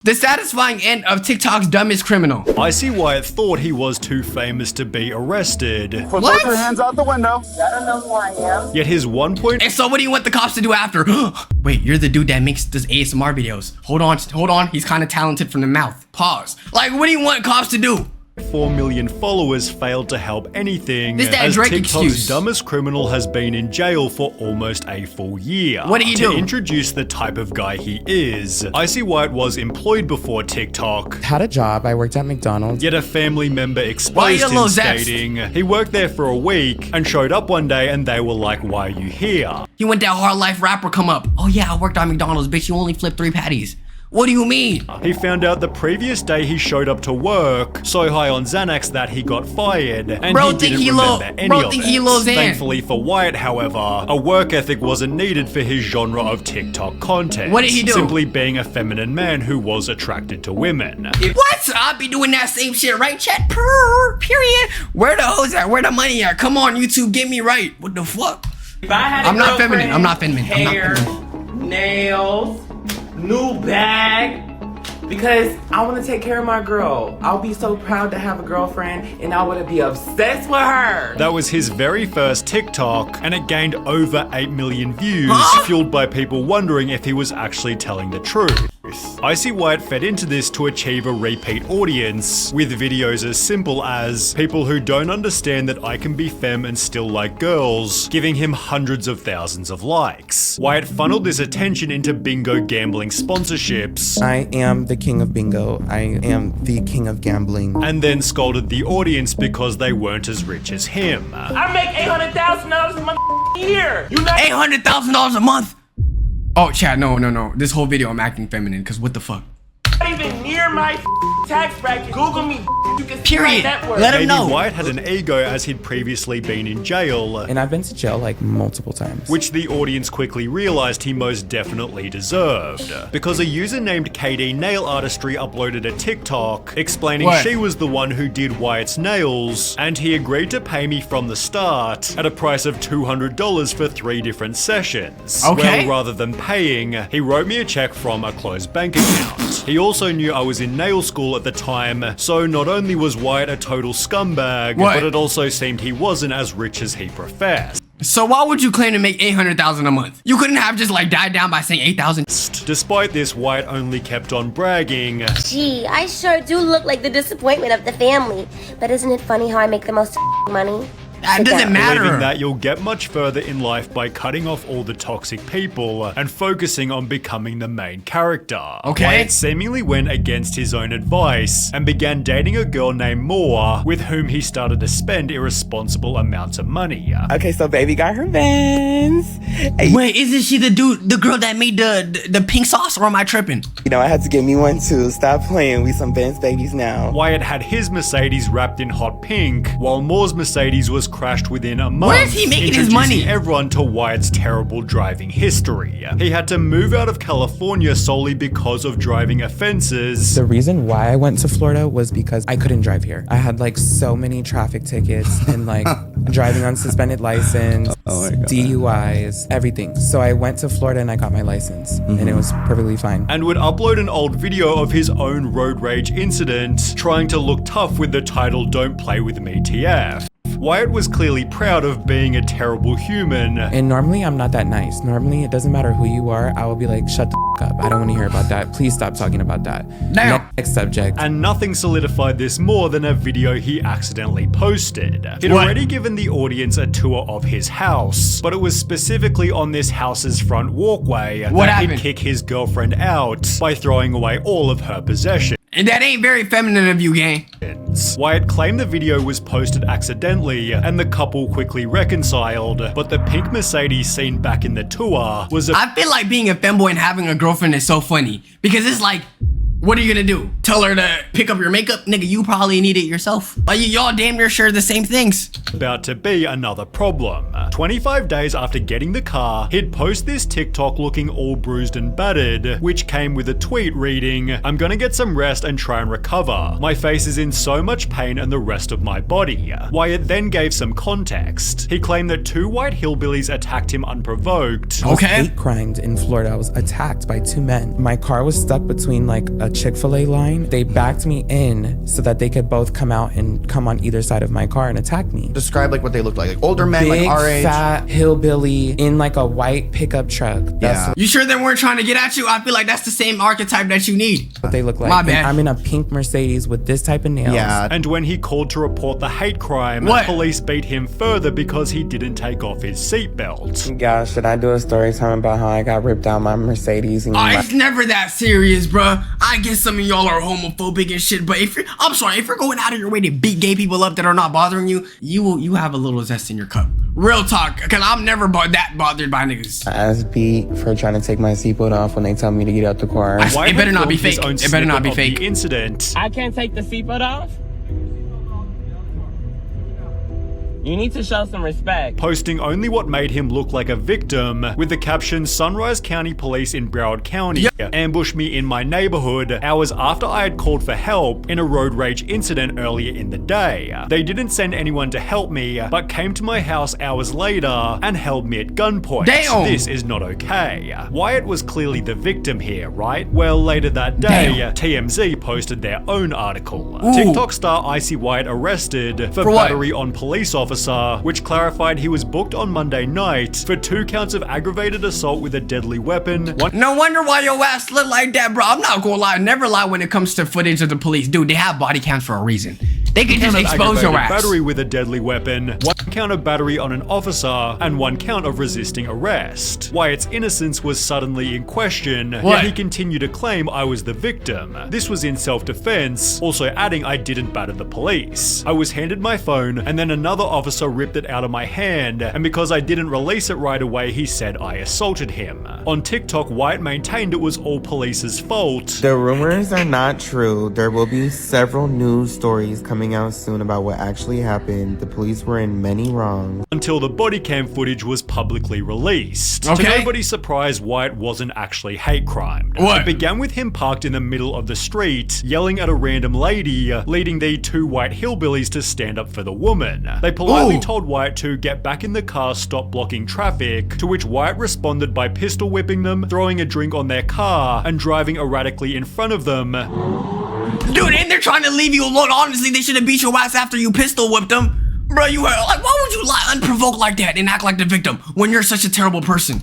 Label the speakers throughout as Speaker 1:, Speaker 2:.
Speaker 1: The satisfying end of TikTok's dumbest criminal.
Speaker 2: Icy Wyatt thought he was too famous to be arrested.
Speaker 3: Put both your hands out the window.
Speaker 4: I don't know who I am.
Speaker 2: Yet his 1.
Speaker 1: And so what do you want the cops to do after? Wait, you're the dude that makes those ASMR videos. Hold on. He's kind of talented from the mouth. Pause. Like, what do you want cops to do?
Speaker 2: 4 million followers failed to help anything,
Speaker 1: This that
Speaker 2: as
Speaker 1: Drake
Speaker 2: TikTok's
Speaker 1: excuse.
Speaker 2: dumbest criminal has been in jail for almost a full year.
Speaker 1: What did he do?
Speaker 2: To introduce the type of guy he is, Icy Wyatt was employed before TikTok.
Speaker 5: Had a job. I worked at McDonald's.
Speaker 2: Yet a family member
Speaker 1: Why
Speaker 2: exposed
Speaker 1: you
Speaker 2: him
Speaker 1: little zest?
Speaker 2: stating he worked there for a week and showed up one day and they were like, "Why are you here?"
Speaker 1: He went that hard life rapper come up. Oh yeah, I worked on McDonald's, bitch. You only flipped 3 patties. What do you mean?
Speaker 2: He found out the previous day he showed up to work so high on Xanax that he got fired, and
Speaker 1: Bro
Speaker 2: he
Speaker 1: think
Speaker 2: didn't
Speaker 1: he
Speaker 2: remember
Speaker 1: lo-
Speaker 2: any
Speaker 1: bro
Speaker 2: of
Speaker 1: think
Speaker 2: it.
Speaker 1: he lo Xan.
Speaker 2: Thankfully for Wyatt, however, a work ethic wasn't needed for his genre of TikTok content.
Speaker 1: What did he do?
Speaker 2: Simply being a feminine man who was attracted to women.
Speaker 1: What? I'll be doing that same shit, right, chat? Period. Where the hoes at? Where the money at? Come on, YouTube, get me right. What the fuck?
Speaker 4: If I had a
Speaker 1: I'm not feminine.
Speaker 4: girlfriend,
Speaker 1: I'm not feminine. I'm not
Speaker 4: Hair,
Speaker 1: feminine.
Speaker 4: nails, new bag. Because I want to take care of my girl. I'll be so proud to have a girlfriend and I want to be obsessed with her.
Speaker 2: That was his very first TikTok, and it gained over 8 million views,
Speaker 1: Huh?
Speaker 2: fueled by people wondering if he was actually telling the truth. Icy Wyatt fed into this to achieve a repeat audience, with videos as simple as people who don't understand that I can be femme and still like girls, giving him hundreds of thousands of likes. Wyatt funneled this attention into bingo gambling sponsorships,
Speaker 5: I am the king of bingo. I am the king of gambling.
Speaker 2: and then scolded the audience because they weren't as rich as him.
Speaker 4: I make $800,000 a month year. You not
Speaker 1: $800,000 a month? Oh, chat, no. This whole video I'm acting feminine, because what the fuck?
Speaker 4: even near my tax bracket. Google me. You can see my
Speaker 1: Period.
Speaker 4: net worth.
Speaker 1: Let him
Speaker 2: Maybe
Speaker 1: know.
Speaker 2: Wyatt had an ego as he'd previously been in jail,
Speaker 5: And I've been to jail like multiple times.
Speaker 2: which the audience quickly realized he most definitely deserved. Because a user named KD Nail Artistry uploaded a TikTok explaining
Speaker 1: What?
Speaker 2: she was the one who did Wyatt's nails, and he agreed to pay me from the start at a price of $200 for 3 different sessions.
Speaker 1: Okay.
Speaker 2: Well, rather than paying, he wrote me a check from a closed bank account. He also knew I was in nail school at the time, so not only was Wyatt a total scumbag,
Speaker 1: What?
Speaker 2: but it also seemed he wasn't as rich as he professed.
Speaker 1: So why would you claim to make $800,000 a month? You couldn't have just like died down by saying 8,000.
Speaker 2: Despite this, Wyatt only kept on bragging.
Speaker 6: Gee, I sure do look like the disappointment of the family. But isn't it funny how I make the most money?
Speaker 1: That doesn't matter.
Speaker 2: Believing that you'll get much further in life by cutting off all the toxic people and focusing on becoming the main character.
Speaker 1: Okay.
Speaker 2: Wyatt seemingly went against his own advice and began dating a girl named Moore, with whom he started to spend irresponsible amounts of money.
Speaker 5: Okay, so baby got her Benz. Hey,
Speaker 1: Wait, isn't she the girl that made the pink sauce, or am I tripping?
Speaker 5: you know, I had to get me one too. Stop playing. We some Benz babies now.
Speaker 2: Wyatt had his Mercedes wrapped in hot pink, while Moore's Mercedes was crashed within a month.
Speaker 1: Where is he making his money?
Speaker 2: introducing everyone to Wyatt's terrible driving history. He had to move out of California solely because of driving offenses.
Speaker 5: The reason why I went to Florida was because I couldn't drive here. I had like so many traffic tickets and like driving on suspended license, DUIs, everything. So I went to Florida and I got my license and it was perfectly fine.
Speaker 2: And would upload an old video of his own road rage incident, trying to look tough with the title "Don't Play With Me TF." Wyatt was clearly proud of being a terrible human,
Speaker 5: And normally I'm not that nice. Normally it doesn't matter who you are. I will be like, shut the f up. I don't want to hear about that. Please stop talking about that.
Speaker 1: Damn.
Speaker 5: Next subject.
Speaker 2: and nothing solidified this more than a video he accidentally posted. He'd
Speaker 1: What?
Speaker 2: already given the audience a tour of his house, but it was specifically on this house's front walkway
Speaker 1: What
Speaker 2: that
Speaker 1: happened?
Speaker 2: he'd kick his girlfriend out by throwing away all of her possessions.
Speaker 1: And that ain't very feminine of you, gang.
Speaker 2: Wyatt claimed the video was posted accidentally, and the couple quickly reconciled, but the pink Mercedes seen back in the tour was a
Speaker 1: I feel like being a femboy and having a girlfriend is so funny because it's like, what are you gonna do? Tell her to pick up your makeup? Nigga, you probably need it yourself. Like, y'all damn near share the same things.
Speaker 2: about to be another problem. 25 days after getting the car, he'd post this TikTok looking all bruised and battered, which came with a tweet reading, "I'm gonna get some rest and try and recover. My face is in so much pain and the rest of my body." Wyatt then gave some context. He claimed that 2 white hillbillies attacked him unprovoked.
Speaker 5: I was
Speaker 1: Okay.
Speaker 5: hate crimed in Florida. I was attacked by 2 men. My car was stuck between like a Chick-fil-A line. They backed me in so that they could both come out and come on either side of my car and attack me.
Speaker 7: Describe like what they look like older men,
Speaker 5: Big,
Speaker 7: like our age.
Speaker 5: fat hillbilly in like a white pickup truck. That's
Speaker 1: You sure they weren't trying to get at you? I feel like that's the same archetype that you need.
Speaker 5: what they look like.
Speaker 1: My
Speaker 5: And
Speaker 1: bad.
Speaker 5: I'm in a pink Mercedes with this type of nails.
Speaker 7: Yeah.
Speaker 2: And when he called to report the hate crime,
Speaker 1: What?
Speaker 2: police beat him further because he didn't take off his seatbelt.
Speaker 5: Y'all, should I do a story time about how I got ripped out my Mercedes? And
Speaker 1: It's never that serious, bruh. I guess some of y'all are homophobic and shit, but if you're going out of your way to beat gay people up that are not bothering you, you have a little zest in your cup. Real talk, cause I'm never that bothered by niggas.
Speaker 5: ass beat for trying to take my seatbelt off when they tell me to get out the car.
Speaker 2: White
Speaker 1: It better
Speaker 2: had
Speaker 1: not be
Speaker 2: filmed his
Speaker 1: fake.
Speaker 2: own
Speaker 1: It better not be
Speaker 2: snippet of
Speaker 1: fake.
Speaker 2: the incident.
Speaker 4: I can't take the seatbelt off? You need to show some respect.
Speaker 2: Posting only what made him look like a victim, with the caption, "Sunrise County Police in Broward County ambushed me in my neighborhood hours after I had called for help in a road rage incident earlier in the day. They didn't send anyone to help me, but came to my house hours later and held me at gunpoint.
Speaker 1: Damn.
Speaker 2: This is not okay." Wyatt was clearly the victim here, right? Well, later that day,
Speaker 1: Damn.
Speaker 2: TMZ posted their own article.
Speaker 1: Ooh.
Speaker 2: TikTok star Icy Wyatt arrested for
Speaker 1: what?
Speaker 2: battery on police officer, which clarified he was booked on Monday night for 2 counts of aggravated assault with a deadly weapon.
Speaker 1: No wonder why your ass look like that, bro. I'm not gonna lie. Never lie when it comes to footage of the police. Dude, they have body cams for a reason. They can just
Speaker 2: Count of
Speaker 1: expose your
Speaker 2: aggravated
Speaker 1: ass.
Speaker 2: battery with a deadly weapon, 1 count of battery on an officer, and 1 count of resisting arrest. Wyatt's innocence was suddenly in question,
Speaker 1: What?
Speaker 2: yet he continued to claim I was the victim. This was in self-defense, also adding I didn't batter the police. I was handed my phone, and then another officer ripped it out of my hand, and because I didn't release it right away, he said I assaulted him. On TikTok, Wyatt maintained it was all police's fault.
Speaker 8: The rumors are not true. There will be several news stories coming out soon about what actually happened. The police were in many wrongs.
Speaker 2: Until the body cam footage was publicly released.
Speaker 1: Okay.
Speaker 2: To nobody's surprise, Wyatt wasn't actually hate crimed.
Speaker 1: What?
Speaker 2: It began with him parked in the middle of the street, yelling at a random lady, leading the 2 white hillbillies to stand up for the woman. They politely
Speaker 1: Ooh.
Speaker 2: told Wyatt to get back in the car, stop blocking traffic, to which Wyatt responded by pistol whipping them, throwing a drink on their car, and driving erratically in front of them.
Speaker 1: Dude, and they're trying to leave you alone. Honestly, they should have beat your ass after you pistol whipped them. Bro, you were like, why would you lie unprovoked like that and act like the victim when you're such a terrible person?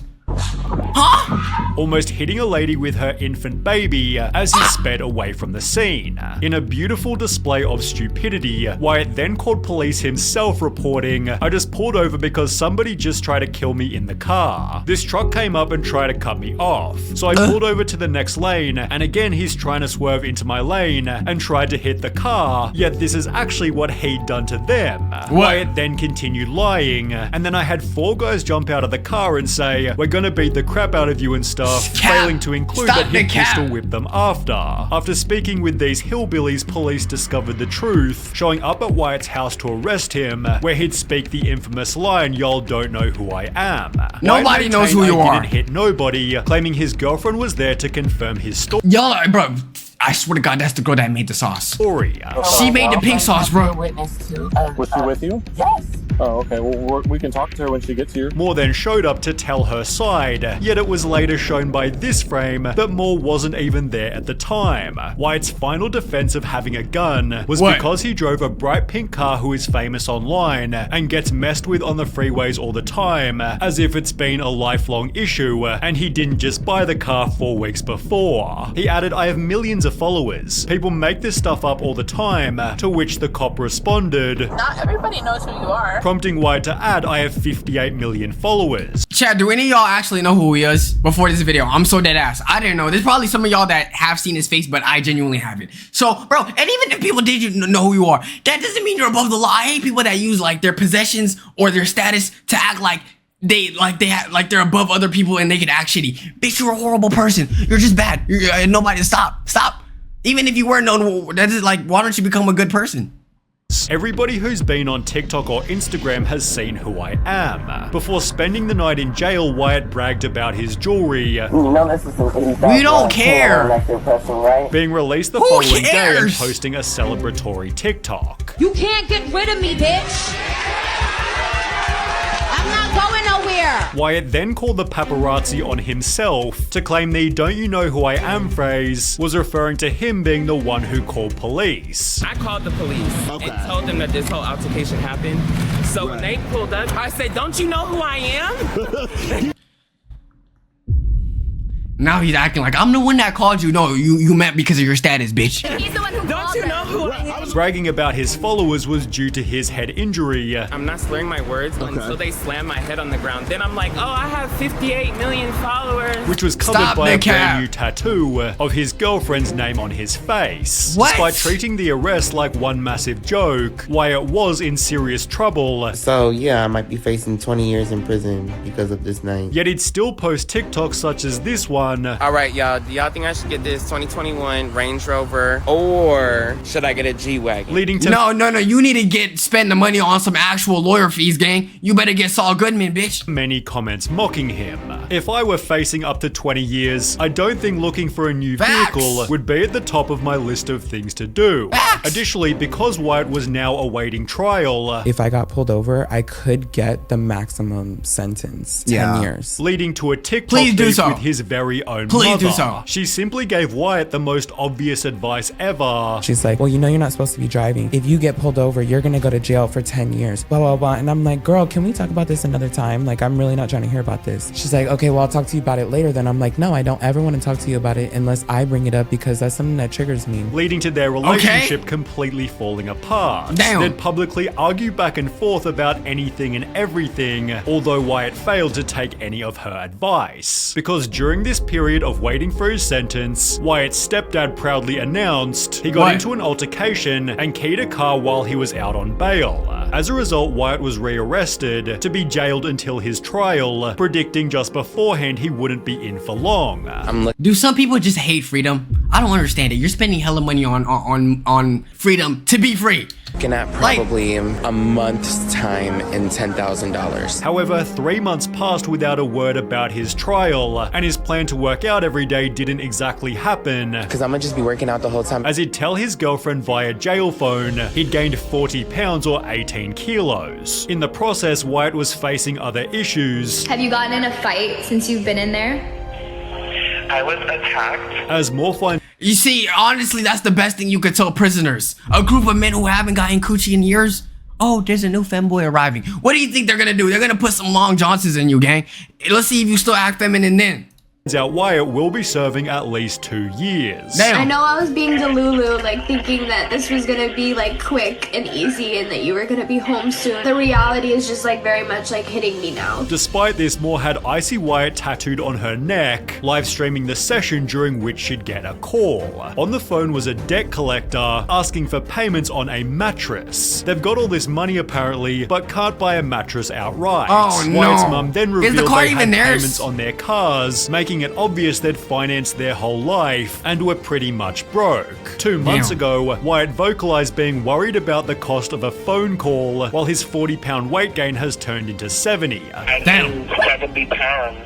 Speaker 1: Huh?
Speaker 2: Almost hitting a lady with her infant baby as he sped away from the scene. In a beautiful display of stupidity, Wyatt then called police himself, reporting, "I just pulled over because somebody just tried to kill me in the car. This truck came up and tried to cut me off. So I pulled over to the next lane, and again he's trying to swerve into my lane and tried to hit the car, yet this is actually what he'd done to them." Wyatt then continued lying, and then I had 4 guys jump out of the car and say, "We're gonna beat the crap out of you and stuff,"
Speaker 1: Cap.
Speaker 2: failing to include
Speaker 1: Stop
Speaker 2: that
Speaker 1: the
Speaker 2: he
Speaker 1: cap.
Speaker 2: pistol whipped them after. After speaking with these hillbillies, police discovered the truth, showing up at Wyatt's house to arrest him, where he'd speak the infamous line, "Y'all don't know who I am."
Speaker 1: Nobody
Speaker 2: Wyatt
Speaker 1: knows who
Speaker 2: maintained
Speaker 1: you
Speaker 2: I
Speaker 1: are.
Speaker 2: didn't hit nobody, claiming his girlfriend was there to confirm his
Speaker 1: Y'all, bro, I swear to God, that's the girl that made the sauce.
Speaker 2: story.
Speaker 1: She made the pink sauce, bro.
Speaker 3: Was she with you?
Speaker 9: Yes.
Speaker 3: Oh, okay. Well, we can talk to her when she gets here.
Speaker 2: Moore then showed up to tell her side, yet it was later shown by this frame that Moore wasn't even there at the time. Wyatt's final defense of having a gun was
Speaker 1: What?
Speaker 2: because he drove a bright pink car who is famous online and gets messed with on the freeways all the time, as if it's been a lifelong issue, and he didn't just buy the car 4 weeks before. He added, "I have millions of followers. People make this stuff up all the time," to which the cop responded,
Speaker 9: Not everybody knows who you are.
Speaker 2: prompting Wyatt to add, "I have 58 million followers."
Speaker 1: Chad, do any of y'all actually know who he is before this video? I'm so dead ass. I didn't know. There's probably some of y'all that have seen his face, but I genuinely haven't. So, bro, and even if people did know who you are, that doesn't mean you're above the law. I hate people that use like their possessions or their status to act like they're above other people and they can act shitty. Bitch, you're a horrible person. You're just bad. Nobody, stop. Even if you were known, that is like, why don't you become a good person?
Speaker 2: Everybody who's been on TikTok or Instagram has seen who I am. Before spending the night in jail, Wyatt bragged about his jewelry
Speaker 9: You know this is some
Speaker 1: We don't care.
Speaker 9: right?
Speaker 2: being released the
Speaker 1: Who
Speaker 2: following day and
Speaker 1: cares?
Speaker 2: posting a celebratory TikTok.
Speaker 10: You can't get rid of me, bitch. I'm not going nowhere. here?
Speaker 2: Wyatt then called the paparazzi on himself to claim the "don't you know who I am" phrase was referring to him being the one who called police.
Speaker 4: I called the police and told them that this whole altercation happened. So when they pulled up, I said, "Don't you know who I am?"
Speaker 1: Now he's acting like I'm the one that called you. No, you meant because of your status, bitch.
Speaker 10: He's the one who
Speaker 4: Don't you know who I am?
Speaker 2: Bragging about his followers was due to his head injury.
Speaker 4: I'm not slurring my words until they slam my head on the ground. Then I'm like, oh, I have 58 million followers.
Speaker 2: Which was covered
Speaker 1: Stop
Speaker 2: by
Speaker 1: the
Speaker 2: a
Speaker 1: cap.
Speaker 2: brand new tattoo of his girlfriend's name on his face.
Speaker 1: What?
Speaker 2: Despite treating the arrest like one massive joke, Wyatt was in serious trouble.
Speaker 8: So yeah, I might be facing 20 years in prison because of this night.
Speaker 2: Yet he'd still post TikToks such as this one.
Speaker 4: All right, y'all. Do y'all think I should get this 2021 Range Rover, or should I get a G-Wagon?
Speaker 2: Leading to
Speaker 1: No, you need to spend the money on some actual lawyer fees, gang. You better get Saul Goodman, bitch.
Speaker 2: many comments mocking him. If I were facing up to 20 years, I don't think looking for a new
Speaker 1: Facts.
Speaker 2: vehicle would be at the top of my list of things to do.
Speaker 1: Facts.
Speaker 2: Additionally, because Wyatt was now awaiting trial,
Speaker 5: If I got pulled over, I could get the maximum sentence, 10 years.
Speaker 2: leading to a TikTok
Speaker 1: Please do
Speaker 2: beef
Speaker 1: so.
Speaker 2: with his very own
Speaker 1: Please
Speaker 2: mother.
Speaker 1: do so.
Speaker 2: She simply gave Wyatt the most obvious advice ever.
Speaker 5: She's like, well, you know you're not supposed to be driving. If you get pulled over, you're gonna go to jail for 10 years, blah, blah, blah. And I'm like, girl, can we talk about this another time? Like, I'm really not trying to hear about this. She's like, okay, well, I'll talk to you about it later. Then I'm like, no, I don't ever want to talk to you about it unless I bring it up because that's something that triggers me.
Speaker 2: Leading to their relationship completely falling apart.
Speaker 1: Damn.
Speaker 2: They'd publicly argue back and forth about anything and everything, although Wyatt failed to take any of her advice. Because during this period of waiting for his sentence, Wyatt's stepdad proudly announced he got
Speaker 1: What?
Speaker 2: into an altercation and keyed a car while he was out on bail. As a result, Wyatt was rearrested to be jailed until his trial, predicting just beforehand he wouldn't be in for long.
Speaker 1: Do some people just hate freedom? I don't understand it. You're spending hella money on freedom to be free.
Speaker 4: Looking at probably a month's time and $10,000.
Speaker 2: However, 3 months passed without a word about his trial, and his plan to work out every day didn't exactly happen,
Speaker 4: Because I'm gonna just be working out the whole time.
Speaker 2: as he'd tell his girlfriend via jail phone he'd gained 40 pounds or 18 kilos. In the process, Wyatt was facing other issues,
Speaker 10: Have you gotten in a fight since you've been in there?
Speaker 11: I was attacked.
Speaker 2: as more
Speaker 1: You see, honestly, that's the best thing you could tell prisoners. A group of men who haven't gotten coochie in years. Oh, there's a new femboy arriving. What do you think they're gonna do? They're gonna put some Long Johnsons in you, gang. Let's see if you still act feminine then.
Speaker 2: out Wyatt will be serving at least 2 years.
Speaker 1: Damn.
Speaker 10: I know I was being delulu, like thinking that this was gonna be like quick and easy and that you were gonna be home soon. The reality is just like very much like hitting me now.
Speaker 2: Despite this, Moore had Icy Wyatt tattooed on her neck, live streaming the session during which she'd get a call. On the phone was a debt collector asking for payments on a mattress. They've got all this money apparently, but can't buy a mattress outright.
Speaker 1: Oh, no.
Speaker 2: Wyatt's mum then
Speaker 1: Is the
Speaker 2: revealed
Speaker 1: car
Speaker 2: they
Speaker 1: even
Speaker 2: had
Speaker 1: theirs?
Speaker 2: payments on their cars, making it obvious they'd financed their whole life and were pretty much broke. 2 months
Speaker 1: Damn.
Speaker 2: ago, Wyatt vocalized being worried about the cost of a phone call, while his 40-pound weight gain has turned into 70.
Speaker 11: I
Speaker 1: Damn.
Speaker 11: gained 70 pounds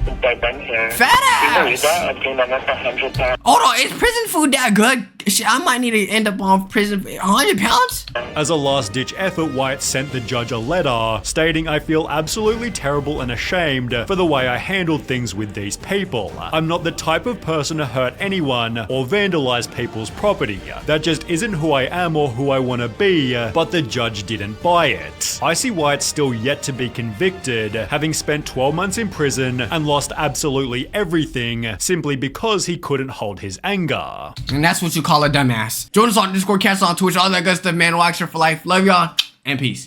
Speaker 11: since I've been here.
Speaker 1: Fat
Speaker 11: Can you believe
Speaker 1: ass.
Speaker 11: that? I've gained almost 100 pounds.
Speaker 1: Hold on, is prison food that good? Shit, I might need to end up on prison. 100 pounds?
Speaker 2: As a last-ditch effort, Wyatt sent the judge a letter stating, "I feel absolutely terrible and ashamed for the way I handled things with these people. I'm not the type of person to hurt anyone or vandalize people's property. That just isn't who I am or who I want to be," but the judge didn't buy it. Icy Wyatt's still yet to be convicted, having spent 12 months in prison and lost absolutely everything simply because he couldn't hold his anger.
Speaker 1: And that's what you call a dumbass. Join us on Discord, catch us on Twitch, all that good stuff, man. Watch for life. Love y'all, and peace.